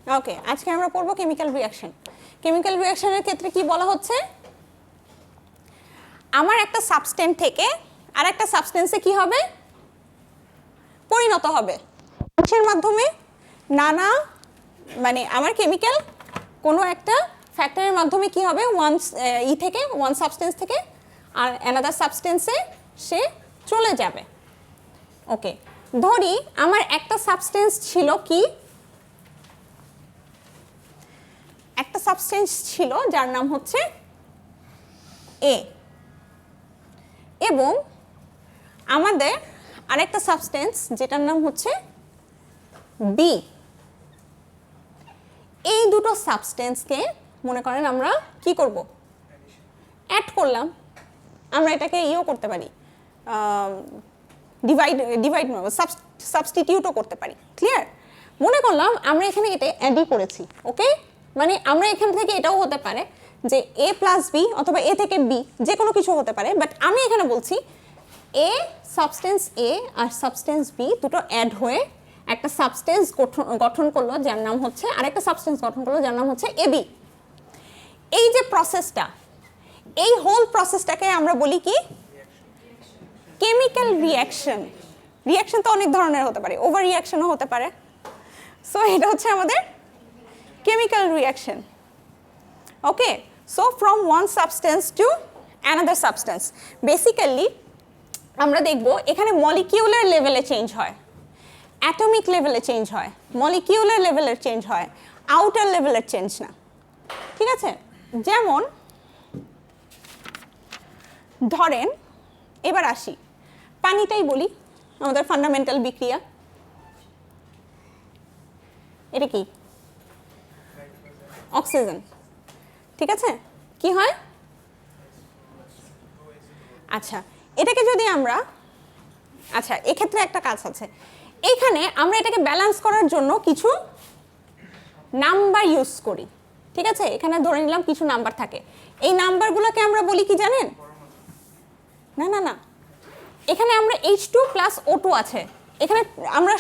ওকে, আজকে আমরা পড়ব কেমিক্যাল রিঅ্যাকশন। কেমিক্যাল রিঅ্যাকশনের ক্ষেত্রে কি বলা হচ্ছে, আমার একটা সাবস্টেন্স থেকে আর একটা সাবস্টেন্সে কি হবে, পরিণত হবে। এর মাধ্যমে নানা মানে আমার কেমিক্যাল কোনো একটা ফ্যাক্টরের মাধ্যমে কি হবে, ওয়ান সাবস্টেন্স থেকে আর অ্যানাদার সাবস্টেন্সে সে চলে যাবে। ওকে, ধরি আমার একটা সাবস্টেন্স ছিল কি, একটা সাবস্টেন্স ছিল যার নাম হচ্ছে এ, এবং আমাদের আরেকটা সাবস্টেন্স যেটার নাম হচ্ছে বি। এই দুটো সাবস্টেন্সকে মনে করেন আমরা কি করব, অ্যাড করলাম। আমরা এটাকে ইও করতে পারি, ডিভাইড সাবস্টিটিউটও করতে পারি। ক্লিয়ার? মনে করলাম আমরা এখানে এটা অ্যাডই করেছি। ওকে, মানে আমরা এখান থেকে এটাও হতে পারে যে এ প্লাস বি অথবা এ থেকে বি, যে কোনো কিছু হতে পারে। বাট আমি এখানে বলছি এ সাবস্টেন্স এ আর সাবস্টেন্স বি দুটো অ্যাড হয়ে একটা সাবস্টেন্স গঠন করলো যার নাম হচ্ছে, আরেকটা সাবস্টেন্স গঠন করলো যার নাম হচ্ছে এবি। এই যে প্রসেসটা, এই হোল প্রসেসটাকে আমরা বলি কি, কেমিক্যাল রিঅ্যাকশন। রিঅ্যাকশন তো অনেক ধরনের হতে পারে, ওভার রিঅ্যাকশনও হতে পারে। সো এটা হচ্ছে আমাদের chemical reaction. Okay, so from one substance to another substance. Basically আমরা দেখব এখানে মলিকিউলার লেভেলে চেঞ্জ হয়, অ্যাটমিক লেভেলে চেঞ্জ হয়, মলিকিউলার লেভেলের চেঞ্জ হয়, আউটার লেভেলের চেঞ্জ না। ঠিক আছে? যেমন ধরেন, এবার আসি পানিটাই বলি, আমাদের ফান্ডামেন্টাল বিক্রিয়া। এটা কি? অক্সিজেন। ঠিক আছে? কি হয়? আচ্ছা, এটাকে যদি আমরা, আচ্ছা এক্ষেত্রে একটা কাজ আছে, এখানে আমরা এটাকে ব্যালেন্স করার জন্য কিছু নাম্বার ইউজ করি। ঠিক আছে? এখানে ধরে নিলাম কিছু নাম্বার থাকে, এই নাম্বারগুলোকে আমরা বলি কি জানেন? না না না, এখানে আমরা H2 প্লাস O2 আছে, এখানে আমরা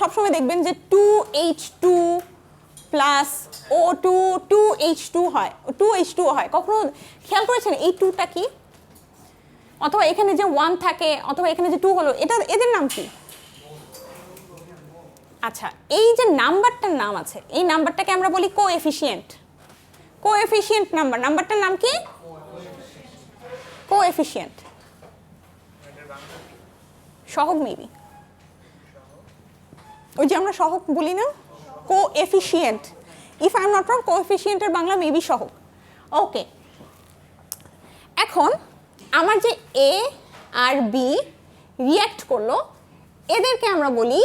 সবসময় দেখবেন যে 2H2 প্লাস O2 2H2 হয়, 2H2 হয়। কখনো খেয়াল করেছেন এই 2টা কি? অথবা এখানে যে 1 থাকে অথবা এখানে যে 2 হলো, এটা এদের নাম কি? আচ্ছা, এই যে নাম্বারটার নাম আছে, এই নাম্বারটাকে আমরা বলি কোএফিশিয়েন্ট। কোএফিশিয়েন্ট নাম্বার, নাম্বারটার নাম কি? কোএফিশিয়েন্ট। সহগ মেবি, ওই যে আমরা সহগ বলি না, coefficient. If I am not wrong, কোএফিশিয়েন্টের বাংলা মেবি সহগ। ওকে, এখন আমার যে এ আর বি রিঅ্যাক্ট করলো, এদেরকে আমরা বলি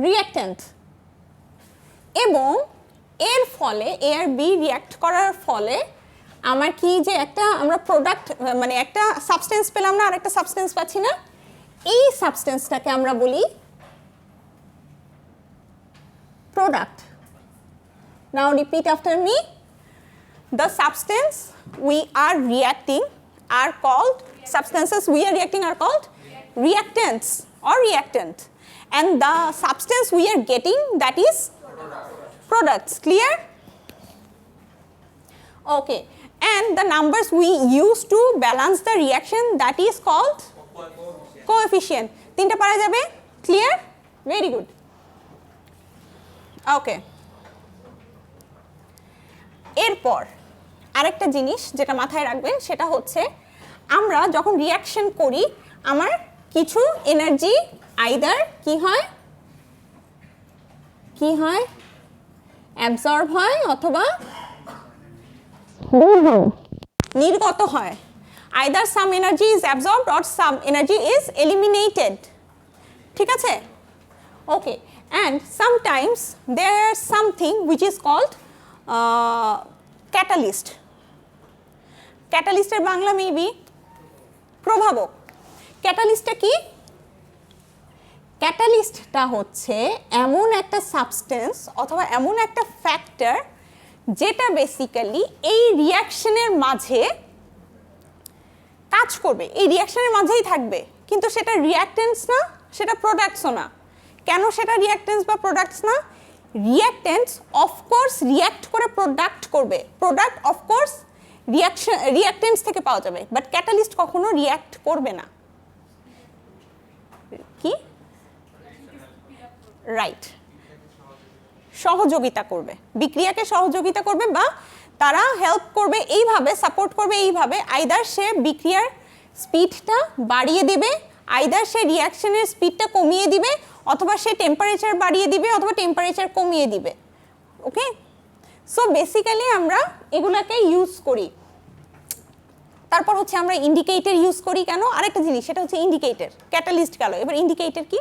রিঅ্যাক্ট্যান্ট। এবং এর ফলে এ আর বি রিঅ্যাক্ট করার ফলে আমার কি যে একটা আমরা প্রোডাক্ট, মানে একটা সাবস্টেন্স পেলাম না, আর একটা সাবস্টেন্স পাচ্ছি না, এই সাবস্টেন্সটাকে আমরা বলি product. Now repeat after me, the substance we are reacting are called, substances we are reacting are called reactants or reactant, and the substance we are getting, that is products. Clear? Okay, and the numbers we use to balance the reaction, that is called coefficient. তিনটা পারা যাবে? Clear? Very good. Okay, এরপর আরেকটা জিনিস যেটা মাথায় রাখবেন সেটা হচ্ছে, আমরা যখন রিঅ্যাকশন করি আমার কিছু এনার্জি আইদার কি হয়, অ্যাবজর্ব হয় অথবা নির্গত হয়। Either some energy is absorbed or some energy is eliminated. ঠিক আছে? Okay, and sometimes there are something which is called catalyst. ক্যাটালিস্টের বাংলা মেবি প্রভাবক। ক্যাটালিস্টটা কি? ক্যাটালিস্টটা হচ্ছে এমন একটা সাবস্টেন্স অথবা এমন একটা ফ্যাক্টর যেটা বেসিক্যালি এই রিঅ্যাকশনের মাঝে কাজ করবে, এই রিঅ্যাকশনের মাঝেই থাকবে, কিন্তু সেটা রিঅ্যাক্টেন্টস না, সেটা প্রোডাক্টসও না, কেন সেটা রিঅ্যাক্টেন্স বা প্রোডাক্টস না? রিঅ্যাক্টেন্স অফকোর্স রিঅ্যাক্ট করে প্রোডাক্ট করবে, প্রোডাক্ট অফকোর্স রিঅ্যাক্টেন্স থেকে পাওয়া যাবে, বাট ক্যাটালিস্ট কখনো রিঅ্যাক্ট করবে না। কি? রাইট, সহযোগিতা করবে, বিক্রিয়াকে সহযোগিতা করবে বা তারা হেল্প করবে এইভাবে, সাপোর্ট করবে এইভাবে, আইদার সে বিক্রিয়ার স্পিডটা বাড়িয়ে দিবে, আইদার সে রিঅ্যাকশনের স্পিডটা কমিয়ে দিবে, অথবা সে টেম্পারেচার বাড়িয়ে দিবে অথবা টেম্পারেচার কমিয়ে দিবে। ওকে, সো বেসিক্যালি আমরা এগুলাকে ইউজ করি। তারপর হচ্ছে আমরা ইন্ডিকেটর ইউজ করি কেন? আরেকটা জিনিস, সেটা হচ্ছে ইন্ডিকেটর। ক্যাটালিস্ট গেল, এবার ইন্ডিকেটর কি?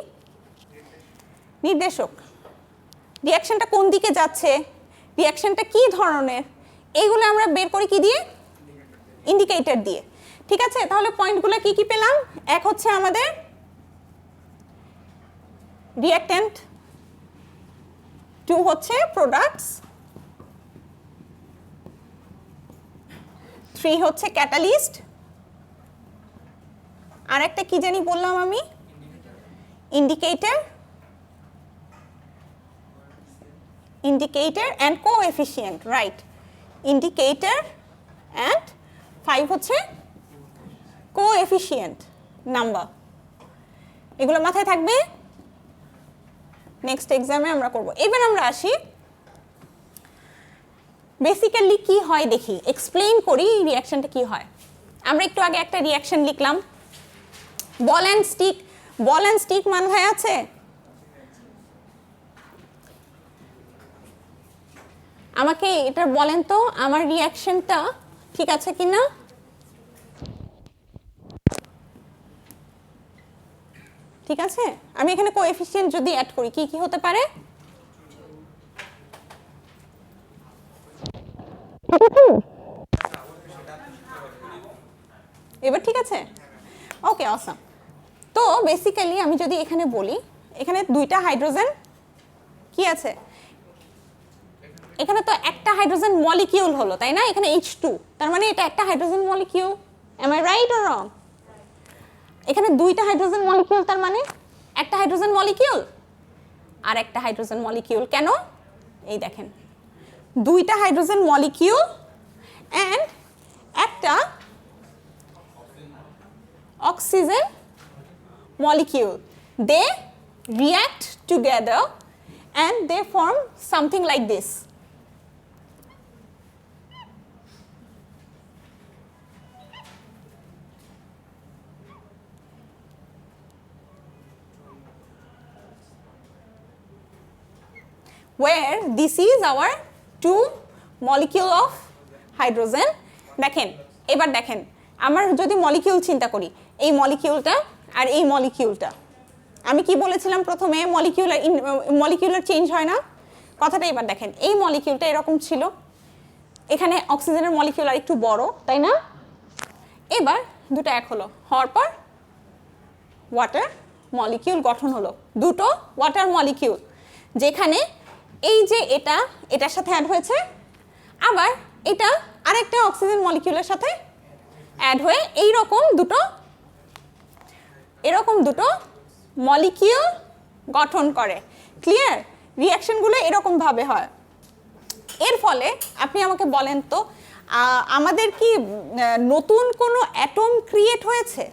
নির্দেশক। রিঅ্যাকশনটা কোন দিকে যাচ্ছে, রিঅ্যাকশনটা কি ধরনের, এইগুলো আমরা বের করি কি দিয়ে? ইন্ডিকেটর দিয়ে। ঠিক আছে, তাহলে পয়েন্টগুলো কি কি পেলাম? এক হচ্ছে আমাদের রিঅ্যাক্ট্যান্ট, 2 হচ্ছে প্রোডাক্টস, 3 হচ্ছে ক্যাটালিস্ট, আর একটা কি জানি বললাম আমি? Indicator, indicator and coefficient, right, indicator and 5 হচ্ছে coefficient নাম্বার। এগুলো মাথায় থাকবে, নেক্সট এক্সামে আমরা করব। এবার আমরা আসি বেসিক্যালি কি হয় দেখি, এক্সপ্লেইন করি রিঅ্যাকশনটা কি হয়। আমরা একটু আগে একটা রিঅ্যাকশন লিখলাম, ball and stick. Ball and stick মাথায় আছে? আমাকে এটা বলেন তো আমার রিঅ্যাকশনটা ঠিক আছে কিনা? ঠিক আছে, আমি এখানে কোএফিসিয়েন্ট যদি অ্যাড করি কি কি হতে পারে? এবার ঠিক আছে, ওকে অসাম। তো বেসিক্যালি আমি যদি এখানে বলি, এখানে 2টা হাইড্রোজেন কি আছে, এখানে তো একটা হাইড্রোজেন মলিকিউল হলো, তাই না? এখানে H2, তার মানে এটা একটা hydrogen molecule. Am I right or wrong? এখানে 2টা হাইড্রোজেন মলিকিউল, তার মানে একটা হাইড্রোজেন মলিকিউল আর একটা হাইড্রোজেন মলিকিউল। কেন? এই দেখেন, 2টা হাইড্রোজেন মলিকিউল অ্যান্ড একটা oxygen molecule. They react together and they form something like this. Where this is our 2 molecule of hydrogen. দেখেন, এবার দেখেন, আমার যদি মলিকিউল চিন্তা করি, এই মলিকিউলটা আর এই মলিকিউলটা, আমি কি বলেছিলাম প্রথমে? মলিকিউলার চেঞ্জ হয় না কথাটা। এবার দেখেন, এই মলিকিউলটা এরকম ছিল, এখানে অক্সিজেনের মলিকিউল আর একটু বড়, তাই না? এবার দুটো এক হলো, হওয়ার পর ওয়াটার মলিকিউল গঠন হলো, 2টো ওয়াটার মলিকিউল, যেখানে এই যে এটা এটার সাথে অ্যাড হয়েছে, আবার এটা আরেকটা অক্সিজেন মলিকিউলের সাথে অ্যাড হয়ে এরকম দুটো মলিকিউল গঠন করে। ক্লিয়ার? রিঅ্যাকশনগুলো এরকম ভাবে হয়। এর ফলে আপনি আমাকে বলেন তো, আমাদের কি নতুন কোনো অ্যাটম ক্রিয়েট হয়েছে,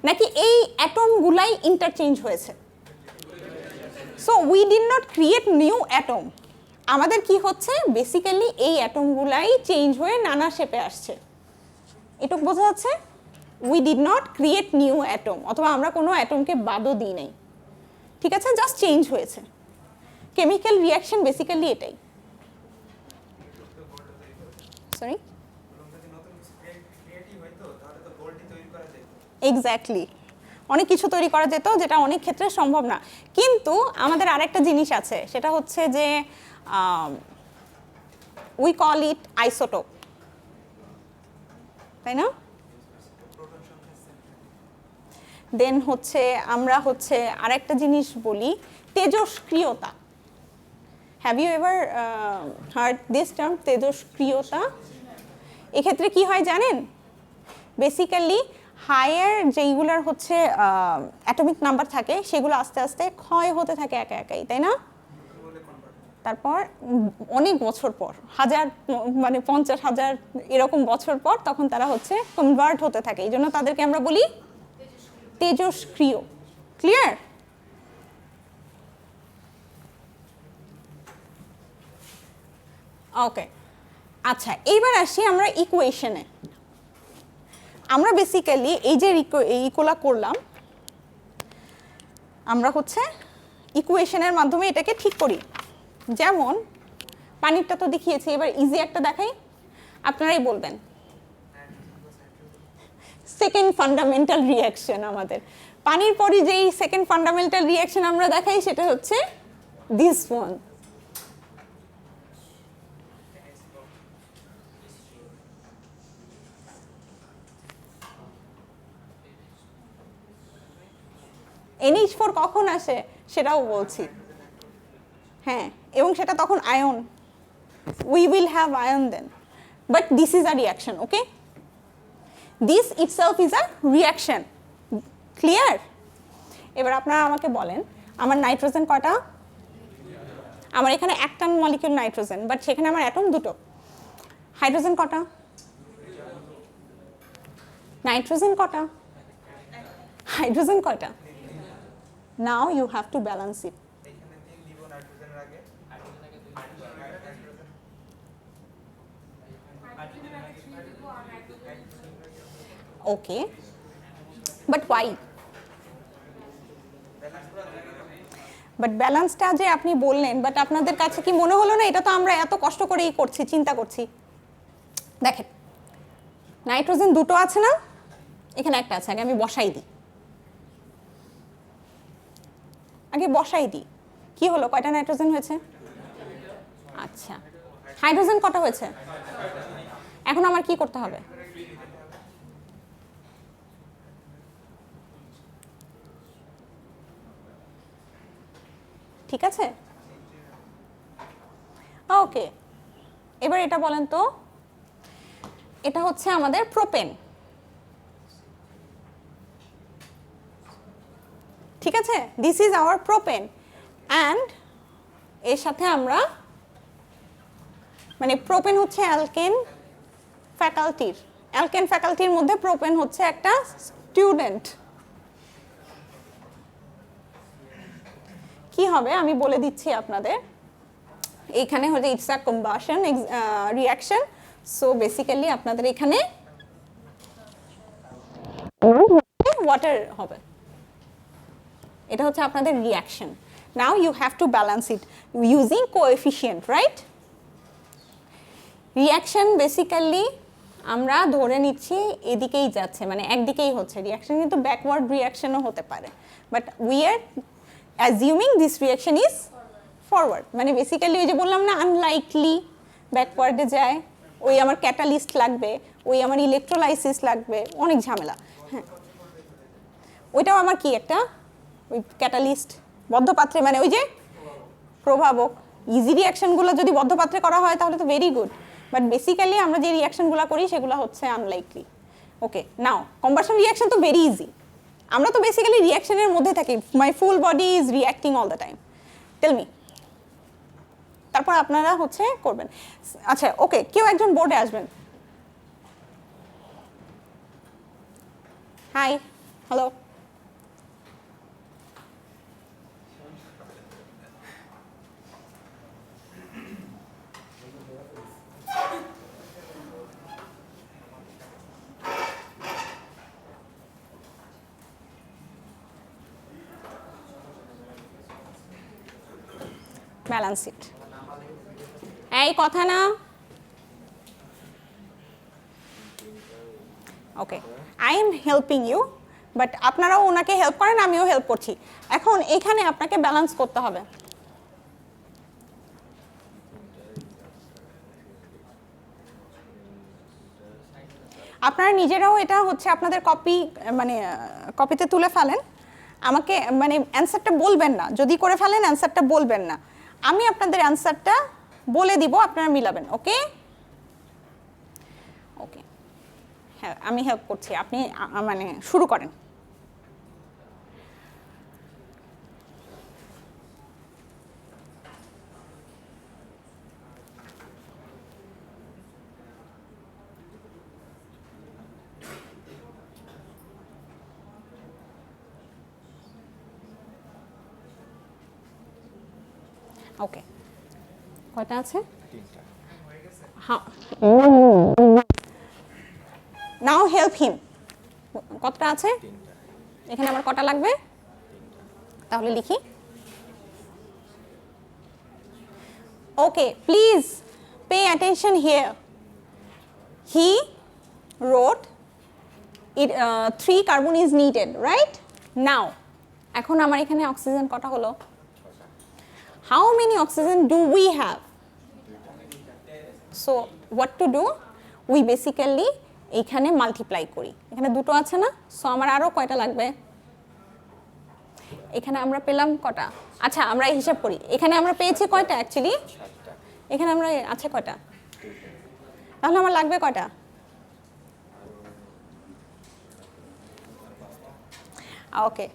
নাকি এই অ্যাটমগুলাই ইন্টারচেঞ্জ হয়েছে? So we did not create new atom. আমাদের কি হচ্ছে, বেসিক্যালি এই অ্যাটমগুলাই চেঞ্জ হয়ে নানা শেপে আসছে। এটুকু বোঝা যাচ্ছে? We did not create new atom, অথবা আমরা কোনো অ্যাটমকে বাদও দিই নাই। ঠিক আছে, জাস্ট চেঞ্জ হয়েছে। কেমিক্যাল রিঅ্যাকশন বেসিক্যালি এটাই। সরি, এক্স্যাক্টলি, অনেক কিছু তৈরি করা যেত যেটা অনেক ক্ষেত্রে সম্ভব না। কিন্তু আমাদের আরেকটা জিনিস আছে, সেটা হচ্ছে যে উই কল ইট আইসোটোপ, তাই না? দেন হচ্ছে আমরা হচ্ছে আরেকটা জিনিস বলি, তেজস্ক্রিয়তা। Have you ever heard this term, তেজস্ক্রিয়তা? এক্ষেত্রে কি হয় জানেন? বেসিক্যালি হায়ার যেইগুলোর হচ্ছে অ্যাটমিক নাম্বার থাকে সেগুলো আস্তে আস্তে ক্ষয় হতে থাকে একা একাই, তাই না? তারপর অনেক বছর পর, হাজার মানে 50,000 এরকম বছর পর তখন তারা হচ্ছে কনভার্ট হতে থাকে, এই জন্য তাদেরকে আমরা বলি তেজস্ক্রিয়। ক্লিয়ার? ওকে, আচ্ছা এইবার আসি আমরা ইকুয়েশনে। আমরা বেসিক্যালি এই যে ইকুয়ালা করলাম, আমরা হচ্ছে ইকুয়েশনের মাধ্যমে এটাকে ঠিক করি। যেমন পানিরটা তো দেখিয়েছি, এবার ইজি একটা দেখাই, আপনারাই বলবেন। সেকেন্ড ফান্ডামেন্টাল রিঅ্যাকশন, আমাদের পানির পরে যেই সেকেন্ড ফান্ডামেন্টাল রিঅ্যাকশন আমরা দেখাই সেটা হচ্ছে দিস ওয়ান। NH4 কখন আসে সেটাও বলছি, হ্যাঁ, এবং সেটা তখন ion, we will have ion then, but this is a reaction, okay? This itself is a reaction, clear? এবার আপনারা আমাকে বলেন আমার নাইট্রোজেন কয়টা? আমার এখানে একটা মলিকিউল নাইট্রোজেন, বাট সেখানে আমার অ্যাটম দুটো। হাইড্রোজেন কটা? নাইট্রোজেন কটা? হাইড্রোজেন কয়টা? Now you have to balance it. Okay, but why? But ব্যালেন্সটা যে আপনি বললেন, বাট আপনাদের কাছে কি মনে হলো না এটা তো আমরা এত কষ্ট করেই করছি, চিন্তা করছি? দেখেন নাইট্রোজেন দুটো আছে না, এখানে একটা আছে, আগে আমি বসাই দিই, আগে বসাই দিই। কি হলো, কয়টা নাইট্রোজেন হয়েছে? আচ্ছা, হাইড্রোজেন কটা হয়েছে? এখন আমার কি করতে হবে? ঠিক আছে, ওকে। এবার এটা বলেন তো, এটা হচ্ছে আমাদের প্রোপেন, ঠিক আছে? This is our propane, and এর সাথে আমরা মানে প্রোপেন হচ্ছে অ্যালকেন ফ্যাকাল্টির, অ্যালকেন ফ্যাকাল্টির মধ্যে প্রোপেন হচ্ছে একটা স্টুডেন্ট। কি হবে আমি বলে দিচ্ছি আপনাদের, এখানে হচ্ছে it's a combustion reaction, so basically আপনাদের এখানে ওয়াটার হবে, এটা হচ্ছে আপনাদের reaction. Now you have to balance it using coefficient, right? Reaction basically আমরা ধরে নিচ্ছি এদিকেই যাচ্ছে, মানে একদিকেই হচ্ছে রিঅ্যাকশন, কিন্তু ব্যাকওয়ার্ড রিঅ্যাকশনও হতে পারে, but we are assuming this reaction is forward. মানে বেসিক্যালি ওই যে বললাম না, আনলাইকলি ব্যাকওয়ার্ডে যায়, ওই আমার ক্যাটালিস্ট লাগবে, ওই আমার ইলেকট্রোলাইসিস লাগবে, অনেক ঝামেলা। হ্যাঁ, ওইটাও আমার কি একটা ওই ক্যাটালিস্ট বদ্ধপাত্রে, মানে ওই যে প্রভাবক। ইজি রিঅ্যাকশনগুলো যদি বদ্ধপাত্রে করা হয় তাহলে তো ভেরি গুড, বাট বেসিক্যালি আমরা যে রিঅ্যাকশনগুলো করি সেগুলো হচ্ছে unlikely. Okay, now combustion reaction তো ভেরি ইজি, আমরা তো বেসিক্যালি রিঅ্যাকশনের মধ্যে থাকি, my full body is reacting all the time. Tell me, তারপর আপনারা হচ্ছে করবেন। আচ্ছা ওকে, কেউ একজন বোর্ডে আসবেন। High, hello. ব্যালেন্স ইট, এই কথা না। Okay, I am helping you, but আপনারাও ওনাকে হেল্প করেন, আমিও হেল্প করছি। এখন এখানে আপনাকে ব্যালেন্স করতে হবে। আপনারা নিজেরাও এটা হচ্ছে আপনাদের কপি মানে কপিতে তুলে ফেলেন, আমাকে মানে অ্যান্সারটা বলবেন না, যদি করে ফেলেন অ্যান্সারটা বলবেন না, আমি আপনাদের অ্যান্সারটা বলে দিব, আপনারা মিলাবেন। ওকে ওকে, হ্যাঁ আমি হেল্প করছি, আপনি মানে শুরু করেন। ওকে, কয়টা আছে? হ্যাঁ, নাও হেল্প হিম। কতটা আছে এখানে? আমার কটা লাগবে? তাহলে লিখি। Okay, please pay attention here. He wrote it 3 carbon is needed, right? Now এখন আমার এখানে অক্সিজেন কটা হলো? How many oxygen do we have? So what to do? We basically এখানে মাল্টিপ্লাই করি। এখানে দুটো আছে না, সো আমার আরো কয়টা লাগবে? এখানে আমরা পেলাম কটা? আচ্ছা আমরা হিসাব করি, এখানে আমরা পেয়েছি কয়টা অ্যাকচুয়ালি? এখানে আমরা আছে কয়টা? তাহলে আমার লাগবে কয়টা? ওকে,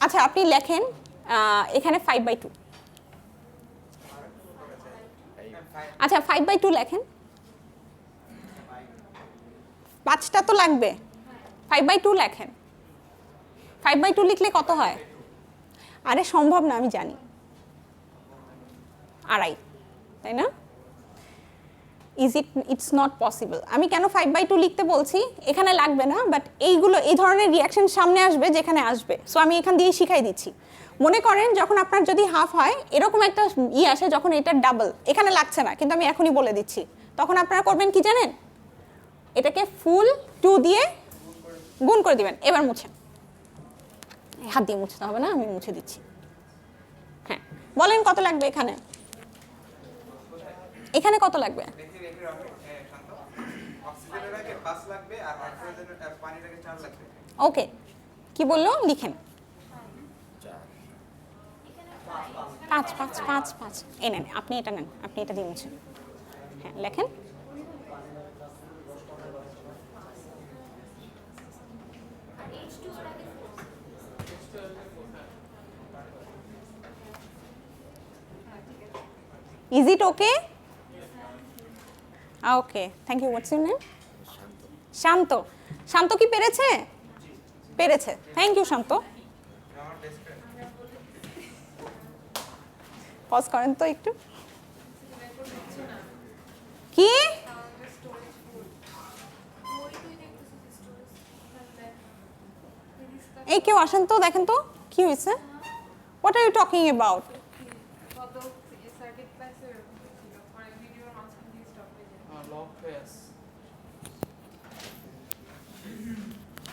আচ্ছা আপনি লেখেন এখানে 5/2। আচ্ছা 5/2 লেখেন। 5টা তো লাগবে, 5/2 লেখেন। 5/2 লিখলে কত হয়? আরে সম্ভব না, আমি জানি, আড়াই, তাই না? It's not possible. আমি কেন 5/2 লিখতে বলছি, এখানে লাগবে না, বাট এইগুলো এই ধরনের রিয়াকশন সামনে আসবে যেখানে আসবে, সো আমি এখান দিয়ে শিখাই দিচ্ছি। মনে করেন যখন আপনার যদি হাফ হয় এরকম একটা আসে, যখন এটা ডাবল, এখানে লাগছে না কিন্তু আমি এখনই বলে দিচ্ছি, তখন আপনারা করবেন কি জানেন? এটাকে ফুল 2 দিয়ে গুণ করে দিবেন। এবার মুছেন, হাত দিয়ে মুছতে হবে না, আমি মুছে দিচ্ছি। হ্যাঁ বলেন কত লাগবে এখানে? এখানে কত লাগবে? ওকে, কি বললো? লিখেন। 5 এ নেন, আপনি এটা নেন, আপনি এটা দিয়ে মুছেন। হ্যাঁ লেখেন। Is it okay? Okay, thank you. What's your name? শান্ত। শান্ত কি পেরেছে? পেরেছে, থ্যাংক ইউ শান্ত। পজ করেন তো একটু। কি? এই কেউ আসেন তো, দেখেন তো কি হয়েছে। What are you talking about?